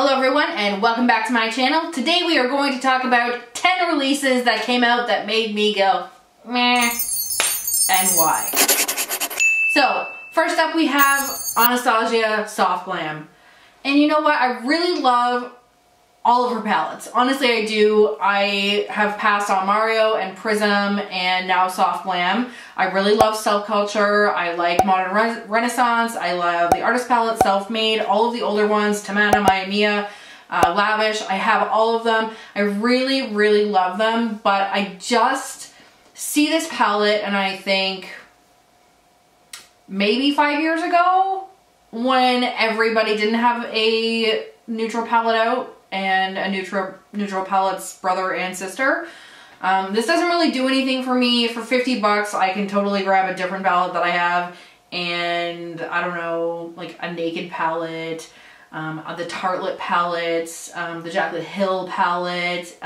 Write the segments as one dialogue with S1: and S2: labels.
S1: Hello everyone and welcome back to my channel. Today we are going to talk about 10 releases that came out that made me go meh and why. So first up we have Anastasia Soft Glam. And you know what? I really love all of her palettes. Honestly I do. I have passed on Mario and Prism and now Soft Glam. I really love Self Culture. I like Modern Renaissance. I love the Artist Palette, Self Made, all of the older ones, Tamana, Maya Mia, Lavish. I have all of them. I really, really love them, but I just see this palette and I think maybe 5 years ago when everybody didn't have a neutral palette out and a neutral palette's brother and sister. This doesn't really do anything for me. For 50 bucks, I can totally grab a different palette that I have and, I don't know, like a Naked palette, the Tartelette palettes, the Jaclyn Hill palette,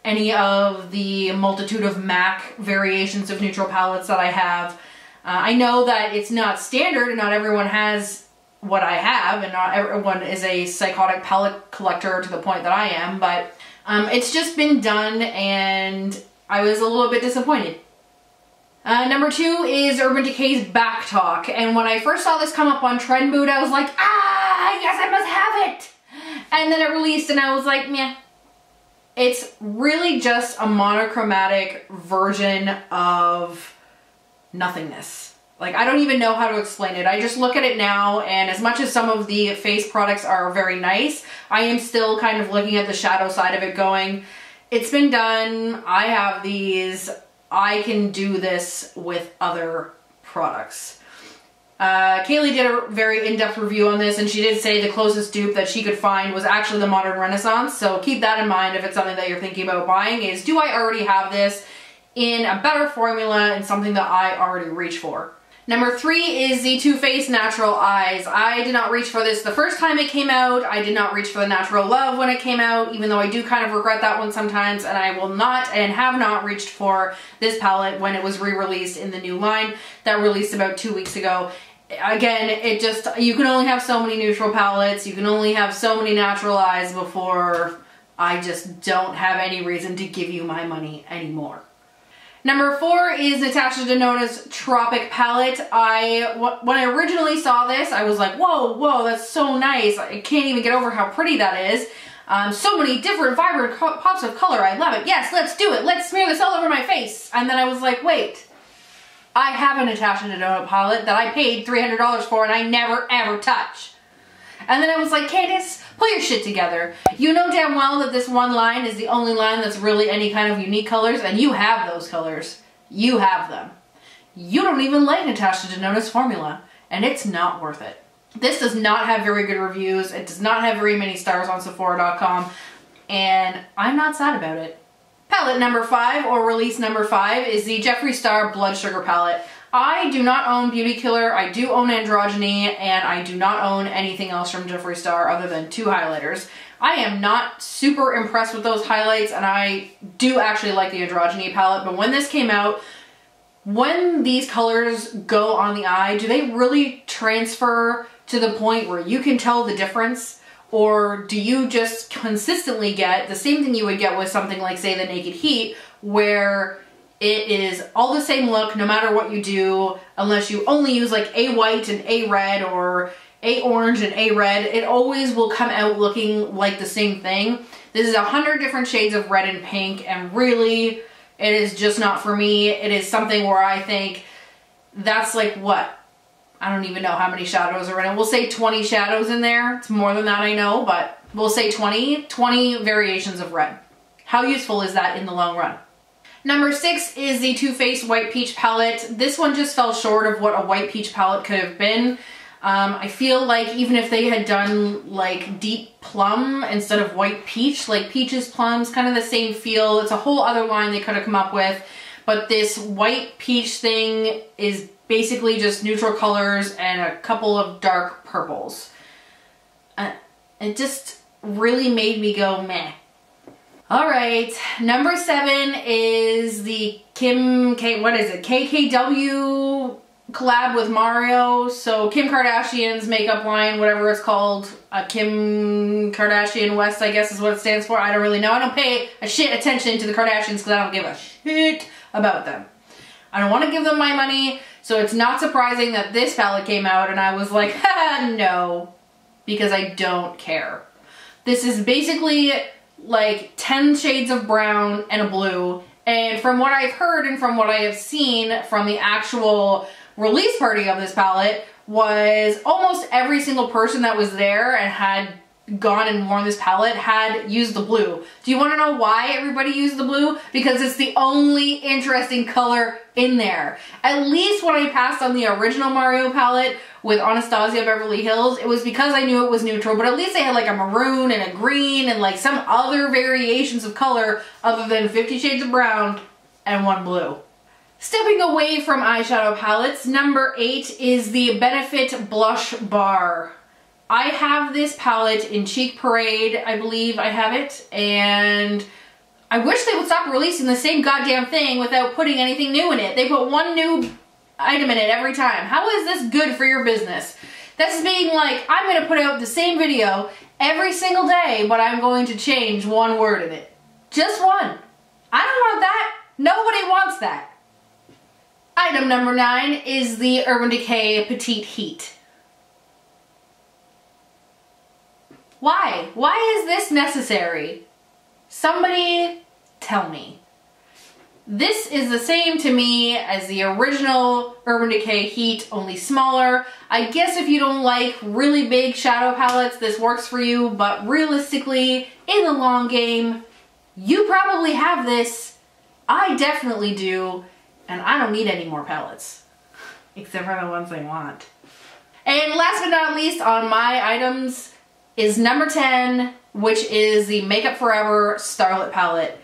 S1: any of the multitude of MAC variations of neutral palettes that I have. I know that it's not standard and not everyone has what I have and not everyone is a psychotic palette collector to the point that I am, but it's just been done and I was a little bit disappointed. Number 2 is Urban Decay's Back Talk, and when I first saw this come up on Trend Mood I was like, ah, yes I must have it! And then it released and I was like, meh. It's really just a monochromatic version of nothingness. Like, I don't even know how to explain it. I just look at it now, and as much as some of the face products are very nice, I am still kind of looking at the shadow side of it going, it's been done, I have these, I can do this with other products. Kaylee did a very in-depth review on this, and she did say the closest dupe that she could find was actually the Modern Renaissance, so keep that in mind if it's something that you're thinking about buying, is do I already have this in a better formula and something that I already reach for? Number 3 is the Too Faced Natural Eyes. I did not reach for this the first time it came out. I did not reach for the Natural Love when it came out, even though I do kind of regret that one sometimes, and I will not and have not reached for this palette when it was re-released in the new line that released about 2 weeks ago. Again, it just, you can only have so many neutral palettes, you can only have so many natural eyes before I just don't have any reason to give you my money anymore. Number 4 is Natasha Denona's Tropic palette. When I originally saw this, I was like, whoa, that's so nice. I can't even get over how pretty that is. So many different vibrant pops of color. I love it. Yes, let's do it. Let's smear this all over my face. And then I was like, wait, I have a Natasha Denona palette that I paid $300 for and I never ever touch. And then I was like, Candace, pull your shit together. You know damn well that this one line is the only line that's really any kind of unique colors, and you have those colors. You have them. You don't even like Natasha Denona's formula, and it's not worth it. This does not have very good reviews. It does not have very many stars on Sephora.com, and I'm not sad about it. Palette number 5, or release number 5, is the Jeffree Star Blood Sugar palette. I do not own Beauty Killer, I do own Androgyny, and I do not own anything else from Jeffree Star other than 2 highlighters. I am not super impressed with those highlights, and I do actually like the Androgyny palette, but when this came out, when these colors go on the eye, do they really transfer to the point where you can tell the difference? Or do you just consistently get the same thing you would get with something like, say, the Naked Heat, where it is all the same look no matter what you do, unless you only use like a white and a red or a orange and a red, it always will come out looking like the same thing. This is 100 different shades of red and pink, and really it is just not for me. It is something where I think that's like, what? I don't even know how many shadows are in it. We'll say 20 shadows in there. It's more than that, I know, but we'll say 20 variations of red. How useful is that in the long run? Number 6 is the Too Faced White Peach palette. This one just fell short of what a white peach palette could have been. I feel like even if they had done like deep plum instead of white peach, like peaches, plums, kind of the same feel. It's a whole other line they could have come up with. But this white peach thing is basically just neutral colors and a couple of dark purples. It just really made me go meh. Alright, number 7 is the KKW collab with Mario, so Kim Kardashian's makeup line, whatever it's called, Kim Kardashian West, I guess is what it stands for. I don't really know. I don't pay a shit attention to the Kardashians because I don't give a shit about them. I don't want to give them my money, so it's not surprising that this palette came out and I was like, haha, no, because I don't care. This is basically like 10 shades of brown and a blue, and from what I've heard and from what I have seen from the actual release party of this palette was almost every single person that was there and had gone and worn this palette had used the blue. Do you want to know why everybody used the blue? Because it's the only interesting color in there. At least when I passed on the original Mario palette with Anastasia Beverly Hills, it was because I knew it was neutral, but at least they had like a maroon and a green and like some other variations of color other than 50 Shades of Brown and one blue. Stepping away from eyeshadow palettes, number 8 is the Benefit Blush Bar. I have this palette in Cheek Parade, I believe I have it, and I wish they would stop releasing the same goddamn thing without putting anything new in it. They put one new item in it every time. How is this good for your business? That's being like, I'm going to put out the same video every single day, but I'm going to change one word in it. Just one. I don't want that. Nobody wants that. Item number 9 is the Urban Decay Petite Heat. Why? Why is this necessary? Somebody tell me. This is the same to me as the original Urban Decay Heat, only smaller. I guess if you don't like really big shadow palettes, this works for you, but realistically, in the long game, you probably have this. I definitely do, and I don't need any more palettes. Except for the ones I want. And last but not least on my items is number 10, which is the Makeup Forever Starlit Palette.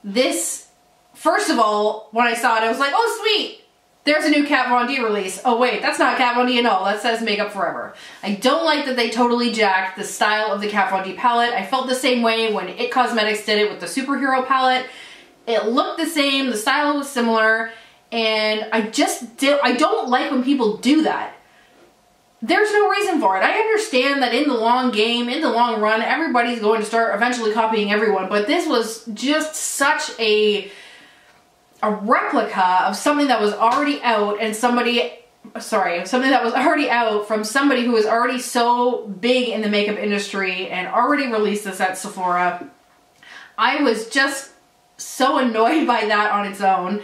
S1: This, first of all, when I saw it, I was like, oh sweet, there's a new Kat Von D release. Oh wait, that's not Kat Von D at all, that says Makeup Forever. I don't like that they totally jacked the style of the Kat Von D palette. I felt the same way when It Cosmetics did it with the Superhero palette. It looked the same, the style was similar, and I don't like when people do that. There's no reason for it. I understand that in the long game, in the long run, everybody's going to start eventually copying everyone, but this was just such a replica of something that was already out and something that was already out from somebody who is already so big in the makeup industry and already released this at Sephora. I was just so annoyed by that on its own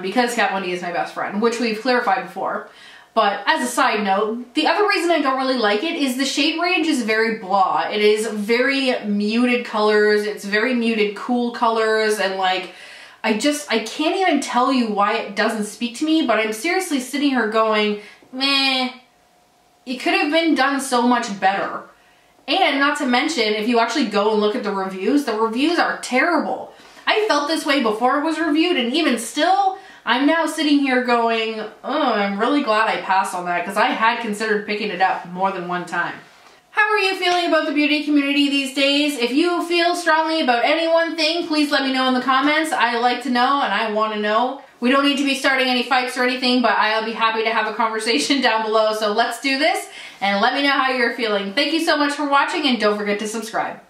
S1: because Kat Von D is my best friend, which we've clarified before. But as a side note, the other reason I don't really like it is the shade range is very blah. It is very muted colors, it's very muted cool colors, and like, I can't even tell you why it doesn't speak to me, but I'm seriously sitting here going, meh, it could have been done so much better. And not to mention, if you actually go and look at the reviews are terrible. I felt this way before it was reviewed, and even still, I'm now sitting here going, oh, I'm really glad I passed on that because I had considered picking it up more than one time. How are you feeling about the beauty community these days? If you feel strongly about any one thing, please let me know in the comments. I like to know and I want to know. We don't need to be starting any fights or anything, but I'll be happy to have a conversation down below. So let's do this and let me know how you're feeling. Thank you so much for watching and don't forget to subscribe.